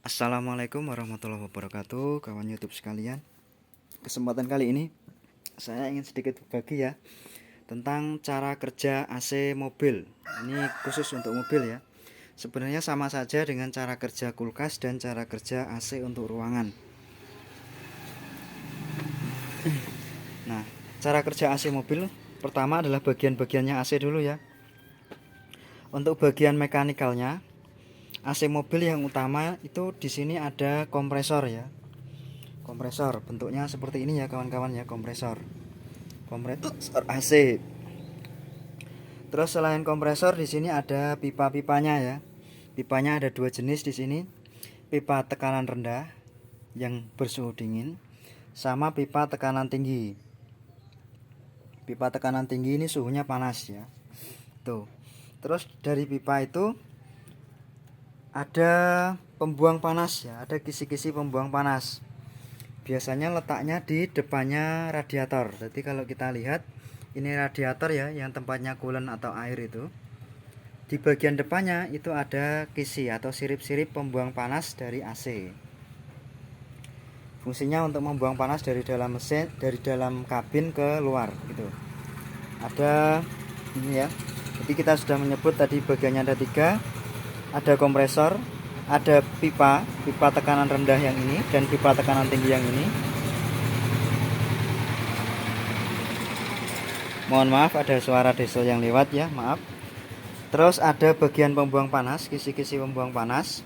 Assalamualaikum warahmatullahi wabarakatuh, kawan YouTube sekalian. Kesempatan kali ini saya ingin sedikit berbagi ya tentang cara kerja AC mobil. Ini khusus untuk mobil ya. Sebenarnya sama saja dengan cara kerja kulkas dan cara kerja AC untuk ruangan. Nah, cara kerja AC mobil pertama adalah bagian-bagiannya AC dulu ya. Untuk bagian mekanikalnya, AC mobil yang utama itu di sini ada kompresor ya. Kompresor bentuknya seperti ini ya kawan-kawan ya, kompresor AC. Terus selain kompresor di sini ada pipa-pipanya ya. Pipanya ada dua jenis di sini. Pipa tekanan rendah yang bersuhu dingin sama pipa tekanan tinggi. Pipa tekanan tinggi ini suhunya panas ya. Tuh. Terus dari pipa itu ada pembuang panas ya, ada kisi-kisi pembuang panas. Biasanya letaknya di depannya radiator. Jadi kalau kita lihat ini radiator ya, yang tempatnya coolant atau air itu. Di bagian depannya itu ada kisi atau sirip-sirip pembuang panas dari AC. Fungsinya untuk membuang panas dari dalam mesin, dari dalam kabin ke luar gitu. Ada ini ya. Jadi kita sudah menyebut tadi bagiannya ada 3. Ada kompresor, ada pipa tekanan rendah yang ini dan pipa tekanan tinggi yang ini. Mohon maaf ada suara diesel yang lewat ya, maaf. Terus ada bagian pembuang panas, kisi-kisi pembuang panas.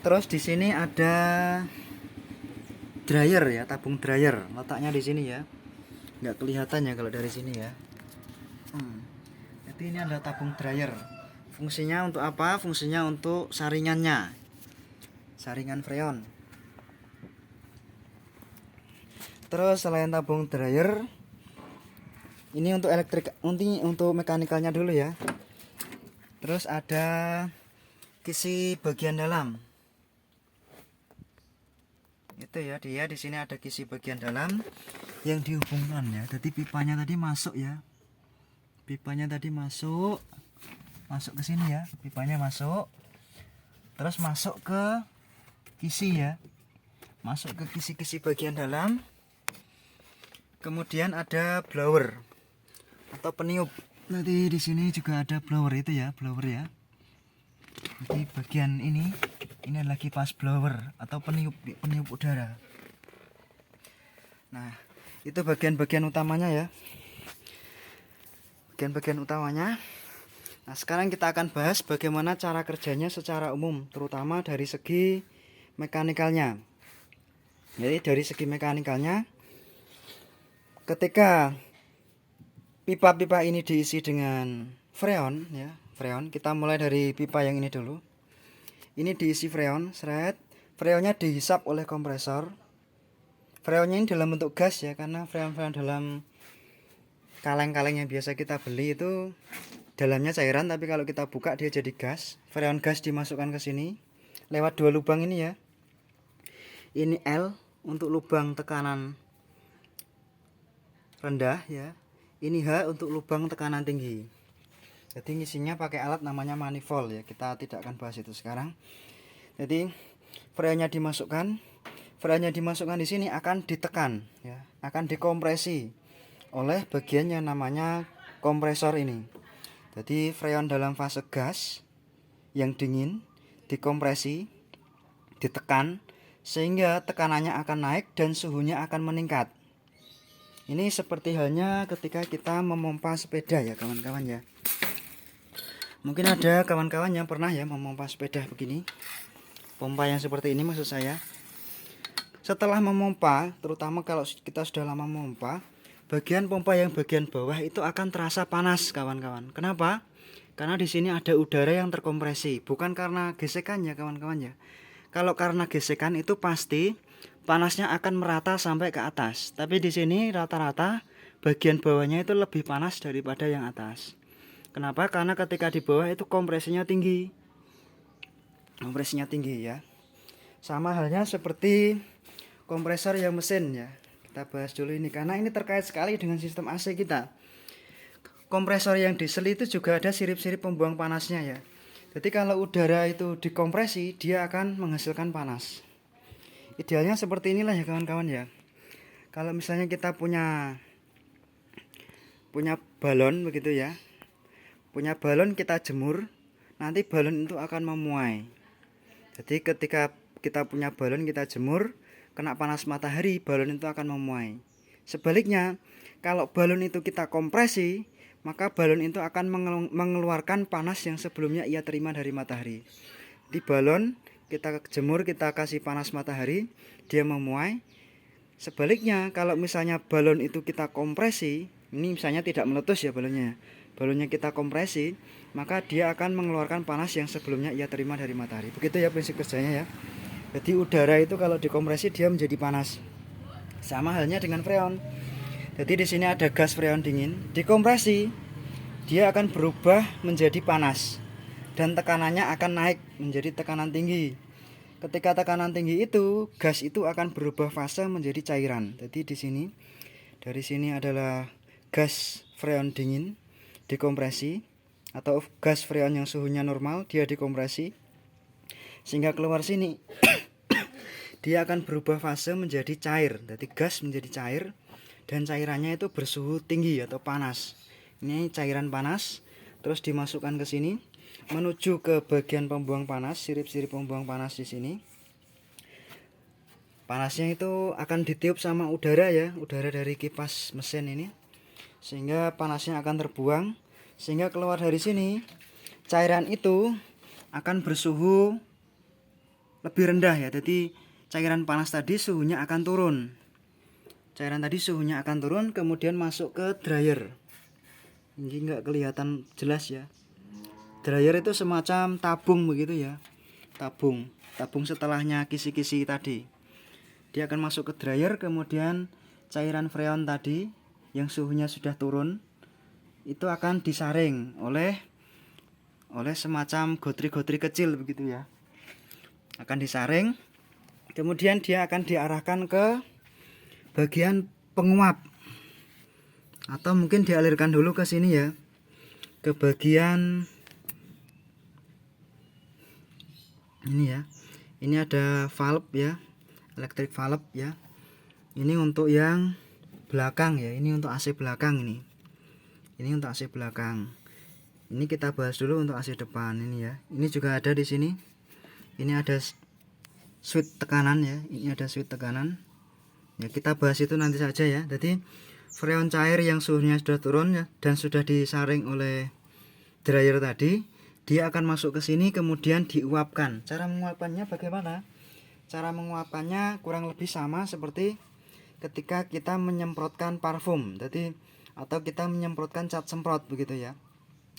Terus di sini ada dryer ya, tabung dryer. Letaknya di sini ya. Nggak kelihatan ya kalau dari sini ya. Jadi ini ada tabung dryer. Fungsinya untuk apa? Fungsinya untuk saringannya. Saringan freon. Terus selain tabung dryer, ini untuk elektrik, untuk mekanikalnya dulu ya. Terus ada kisi bagian dalam. Itu ya, dia di sini ada kisi bagian dalam yang dihubungkan ya. Jadi pipanya tadi masuk ya. Pipanya tadi masuk ke sini ya. Pipanya masuk. Terus masuk ke kisi ya. Masuk ke kisi-kisi bagian dalam. Kemudian ada blower atau peniup. Nanti di sini juga ada blower itu ya, blower ya. Jadi bagian ini adalah kipas blower atau peniup udara. Nah, itu bagian-bagian utamanya ya. Bagian-bagian utamanya. Nah, sekarang kita akan bahas bagaimana cara kerjanya secara umum, terutama dari segi mekanikalnya. Jadi dari segi mekanikalnya, ketika pipa-pipa ini diisi dengan freon ya, freon. Kita mulai dari pipa yang ini dulu. Ini diisi freon, seret. Freonnya dihisap oleh kompresor. Freonnya ini dalam bentuk gas ya, karena freon-freon dalam kaleng-kaleng yang biasa kita beli itu dalamnya cairan, tapi kalau kita buka dia jadi gas. Freon gas dimasukkan ke sini lewat 2 lubang ini ya. Ini L untuk lubang tekanan rendah ya. Ini H untuk lubang tekanan tinggi. Jadi ngisinya pakai alat namanya manifold ya. Kita tidak akan bahas itu sekarang. Jadi freonnya dimasukkan di sini akan ditekan ya, akan dikompresi oleh bagian yang namanya kompresor ini. Jadi freon dalam fase gas yang dingin dikompresi, ditekan sehingga tekanannya akan naik dan suhunya akan meningkat. Ini seperti halnya ketika kita memompa sepeda ya kawan-kawan ya. Mungkin ada kawan-kawan yang pernah ya memompa sepeda begini. Pompa yang seperti ini maksud saya. Setelah memompa, terutama kalau kita sudah lama memompa, bagian pompa yang bagian bawah itu akan terasa panas kawan-kawan. Kenapa? Karena di sini ada udara yang terkompresi, bukan karena gesekan ya kawan-kawan ya. Kalau karena gesekan itu pasti panasnya akan merata sampai ke atas. Tapi di sini rata-rata bagian bawahnya itu lebih panas daripada yang atas. Kenapa? Karena ketika di bawah itu kompresinya tinggi. Kompresinya tinggi ya. Sama halnya seperti kompresor yang mesin ya. Kita bahas dulu ini karena ini terkait sekali dengan sistem AC kita. Kompresor yang diesel itu juga ada sirip-sirip pembuang panasnya ya. Jadi kalau udara itu dikompresi, dia akan menghasilkan panas. Idealnya seperti inilah ya kawan-kawan ya. Kalau misalnya kita punya balon begitu ya. Punya balon kita jemur, nanti balon itu akan memuai. Jadi ketika kita punya balon kita jemur, kena panas matahari, balon itu akan memuai. Sebaliknya, kalau balon itu kita kompresi, maka balon itu akan mengeluarkan panas yang sebelumnya ia terima dari matahari. Di balon kita jemur, kita kasih panas matahari, dia memuai. Sebaliknya, kalau misalnya balon itu kita kompresi, ini misalnya tidak meletus ya balonnya kita kompresi, maka dia akan mengeluarkan panas yang sebelumnya ia terima dari matahari. Begitu ya prinsip kerjanya ya. Jadi udara itu kalau dikompresi dia menjadi panas. Sama halnya dengan freon. Jadi di sini ada gas freon dingin, dikompresi, dia akan berubah menjadi panas dan tekanannya akan naik menjadi tekanan tinggi. Ketika tekanan tinggi itu, gas itu akan berubah fase menjadi cairan. Jadi di sini, dari sini adalah gas freon dingin dikompresi, atau gas freon yang suhunya normal dia dikompresi sehingga keluar sini dia akan berubah fase menjadi cair. Jadi gas menjadi cair dan cairannya itu bersuhu tinggi atau panas. Ini cairan panas, terus dimasukkan ke sini menuju ke bagian pembuang panas, sirip-sirip pembuang panas di sini. Panasnya itu akan ditiup sama udara ya, udara dari kipas mesin ini, sehingga panasnya akan terbuang, sehingga keluar dari sini cairan itu akan bersuhu lebih rendah ya. Jadi cairan panas tadi suhunya akan turun. Cairan tadi suhunya akan turun, kemudian masuk ke dryer. Ini nggak kelihatan jelas ya. Dryer itu semacam tabung begitu ya. Tabung setelahnya kisi-kisi tadi. Dia akan masuk ke dryer, kemudian cairan freon tadi yang suhunya sudah turun itu akan disaring oleh semacam gotri-gotri kecil begitu ya. Akan disaring, kemudian dia akan diarahkan ke bagian penguap, atau mungkin dialirkan dulu ke sini ya, ke bagian ini ya. Ini ada valve ya, electric valve ya. Ini untuk yang belakang ya, ini untuk AC belakang ini. Ini untuk AC belakang. Ini kita bahas dulu untuk AC depan ini ya. Ini juga ada di sini. Ini ada switch tekanan ya. Ini ada switch tekanan. Ya kita bahas itu nanti saja ya. Jadi freon cair yang suhunya sudah turun ya dan sudah disaring oleh dryer tadi, dia akan masuk ke sini kemudian diuapkan. Cara menguapkannya bagaimana? Cara menguapkannya kurang lebih sama seperti ketika kita menyemprotkan parfum. Jadi atau kita menyemprotkan cat semprot begitu ya.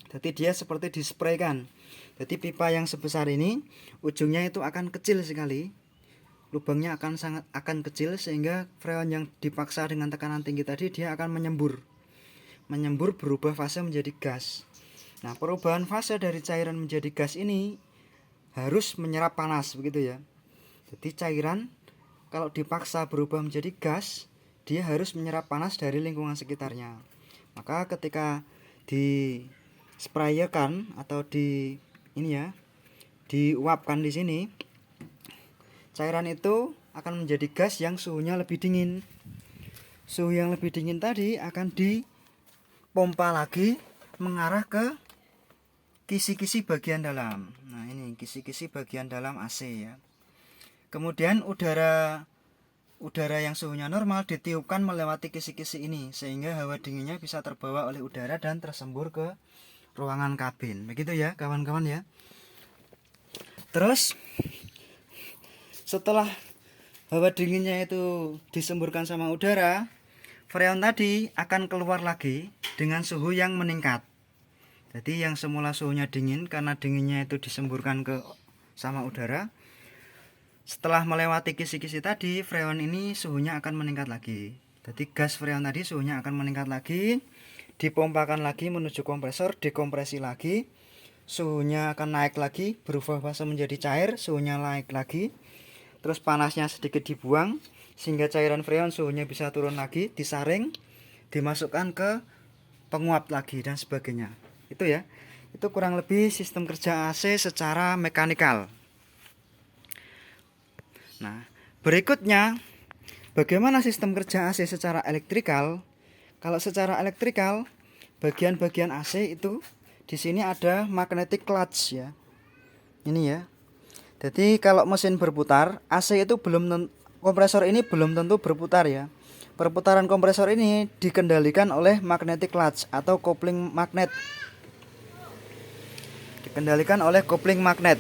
Jadi dia seperti dispraykan. Jadi pipa yang sebesar ini ujungnya itu akan kecil sekali. Lubangnya akan kecil sehingga freon yang dipaksa dengan tekanan tinggi tadi dia akan menyembur. Menyembur berubah fase menjadi gas. Nah, perubahan fase dari cairan menjadi gas ini harus menyerap panas begitu ya. Jadi cairan kalau dipaksa berubah menjadi gas, dia harus menyerap panas dari lingkungan sekitarnya. Maka ketika disprayekan atau diuapkan di sini, cairan itu akan menjadi gas yang suhunya lebih dingin. Suhu yang lebih dingin tadi akan dipompa lagi mengarah ke kisi-kisi bagian dalam. Nah, ini kisi-kisi bagian dalam AC ya. Kemudian udara yang suhunya normal ditiupkan melewati kisi-kisi ini sehingga hawa dinginnya bisa terbawa oleh udara dan tersembur ke ruangan kabin. Begitu ya, kawan-kawan ya. Terus setelah hawa dinginnya itu disemburkan sama udara, freon tadi akan keluar lagi dengan suhu yang meningkat. Jadi yang semula suhunya dingin karena dinginnya itu disemburkan ke sama udara. Setelah melewati kisi-kisi tadi, freon ini suhunya akan meningkat lagi. Jadi gas freon tadi suhunya akan meningkat lagi, dipompakan lagi menuju kompresor, dikompresi lagi, suhunya akan naik lagi, berubah fase menjadi cair, suhunya naik lagi. Terus panasnya sedikit dibuang sehingga cairan freon suhunya bisa turun lagi, disaring, dimasukkan ke penguap lagi dan sebagainya. Itu ya. Itu kurang lebih sistem kerja AC secara mekanikal. Nah, berikutnya bagaimana sistem kerja AC secara elektrikal? Kalau secara elektrikal, bagian-bagian AC itu di sini ada magnetic clutch ya. Ini ya. Jadi kalau mesin berputar, AC itu kompresor ini belum tentu berputar ya. Perputaran kompresor ini dikendalikan oleh magnetic clutch atau kopling magnet. Dikendalikan oleh kopling magnet.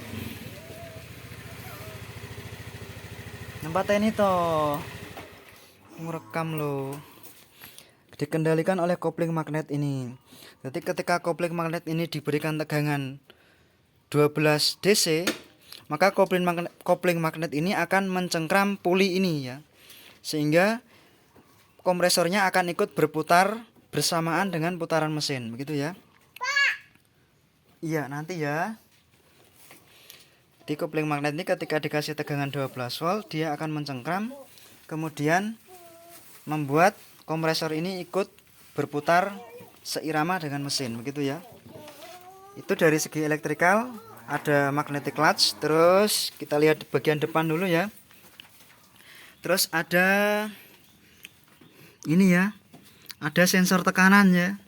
Tempat ini toh merekam loh. Dikendalikan oleh kopling magnet ini. Jadi ketika kopling magnet ini diberikan tegangan 12 DC, maka kopling magnet ini akan mencengkram puli ini ya. Sehingga kompresornya akan ikut berputar bersamaan dengan putaran mesin, begitu ya. Iya, nanti ya. Di kopling magnet ini ketika dikasih tegangan 12 volt, dia akan mencengkram, kemudian membuat kompresor ini ikut berputar seirama dengan mesin, begitu ya. Itu dari segi elektrikal, ada magnetic clutch. Terus kita lihat bagian depan dulu ya. Terus ada ini ya, ada sensor tekanan ya.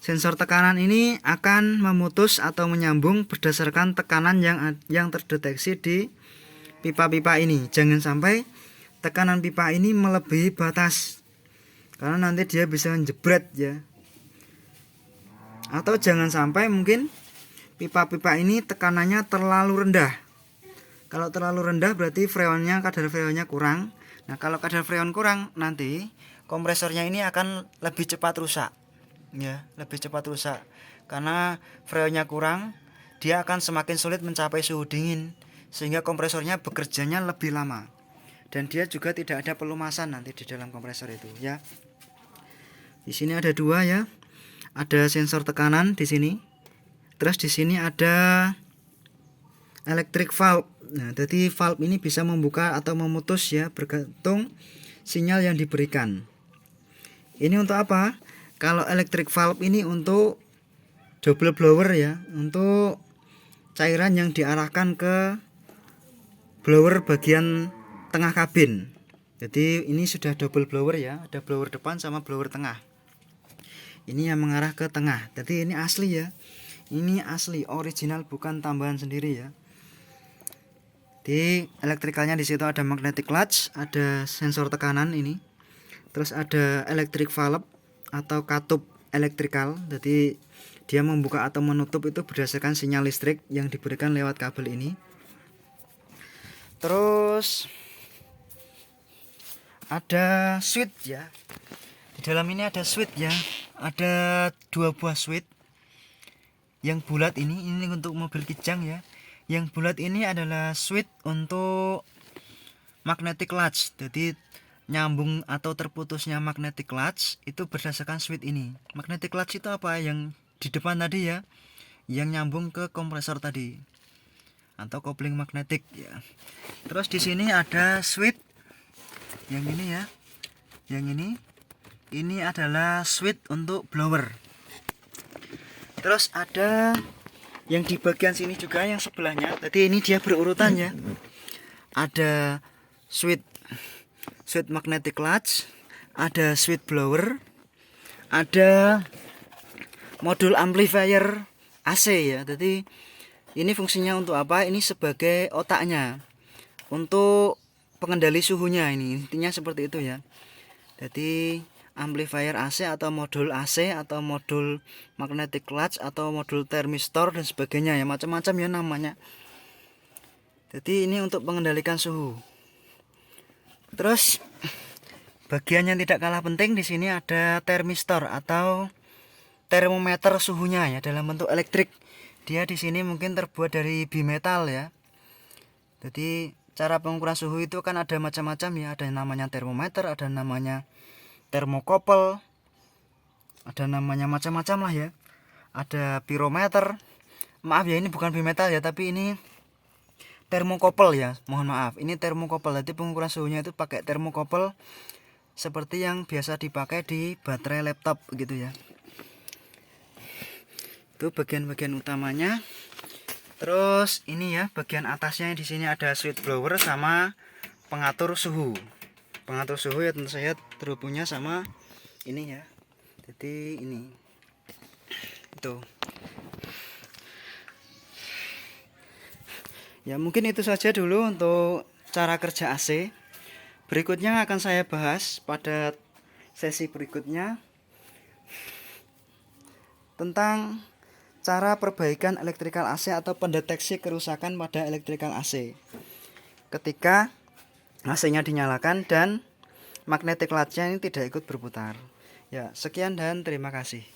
Sensor tekanan ini akan memutus atau menyambung berdasarkan tekanan yang terdeteksi di pipa-pipa ini. Jangan sampai tekanan pipa ini melebihi batas, karena nanti dia bisa jebret ya. Atau jangan sampai mungkin pipa-pipa ini tekanannya terlalu rendah. Kalau terlalu rendah berarti kadar freonnya kurang. Nah, kalau kadar freon kurang, nanti kompresornya ini akan lebih cepat rusak. Ya, lebih cepat rusak. Karena freonnya kurang, dia akan semakin sulit mencapai suhu dingin, sehingga kompresornya bekerjanya lebih lama. Dan dia juga tidak ada pelumasan nanti di dalam kompresor itu, ya. Di sini ada dua ya. Ada sensor tekanan di sini. Terus di sini ada electric valve. Nah, jadi valve ini bisa membuka atau memutus ya, bergantung sinyal yang diberikan. Ini untuk apa? Kalau electric valve ini untuk double blower ya, untuk cairan yang diarahkan ke blower bagian tengah kabin. Jadi ini sudah double blower ya, ada blower depan sama blower tengah. Ini yang mengarah ke tengah. Jadi ini asli ya. Ini asli, original, bukan tambahan sendiri ya. Di elektrikalnya di situ ada magnetic clutch, ada sensor tekanan ini. Terus ada electric valve atau katup elektrikal. Jadi dia membuka atau menutup itu berdasarkan sinyal listrik yang diberikan lewat kabel ini. Terus ada switch ya. Di dalam ini ada switch ya. Ada 2 buah switch. Yang bulat ini untuk mobil kijang ya. Yang bulat ini adalah switch untuk magnetic clutch. Jadi nyambung atau terputusnya magnetic clutch itu berdasarkan switch ini. Magnetic clutch itu apa? Yang di depan tadi ya, yang nyambung ke kompresor tadi atau kopling magnetik ya. Terus di sini ada switch yang ini ya. Yang ini adalah switch untuk blower. Terus ada yang di bagian sini juga yang sebelahnya. Tadi ini dia berurutan ya. Ada switch magnetic clutch, ada switch blower, ada modul amplifier AC ya. Jadi ini fungsinya untuk apa? Ini sebagai otaknya untuk pengendali suhunya, ini intinya seperti itu ya. Jadi amplifier AC atau modul AC atau modul magnetic clutch atau modul thermistor dan sebagainya ya, macam-macam ya namanya. Jadi ini untuk mengendalikan suhu. Terus bagian yang tidak kalah penting di sini ada thermistor atau termometer suhunya ya, dalam bentuk elektrik. Dia di sini mungkin terbuat dari bimetal ya. Jadi cara pengukuran suhu itu kan ada macam-macam ya, ada yang namanya termometer, ada namanya termokopel, ada namanya macam-macam lah ya. Ada pirometer. Maaf ya, ini bukan bimetal ya, tapi ini termokopel ya, mohon maaf. Ini termokopel. Jadi pengukuran suhunya itu pakai termokopel seperti yang biasa dipakai di baterai laptop gitu ya. Itu bagian-bagian utamanya. Terus ini ya bagian atasnya, di sini ada switch blower sama pengatur suhu. Pengatur suhu ya tentu saja terhubungnya sama ini ya. Jadi ini itu. Ya mungkin itu saja dulu untuk cara kerja AC. Berikutnya akan saya bahas pada sesi berikutnya tentang cara perbaikan electrical AC atau pendeteksi kerusakan pada electrical AC ketika AC-nya dinyalakan dan magnetic latch-nya ini tidak ikut berputar. Ya, sekian dan terima kasih.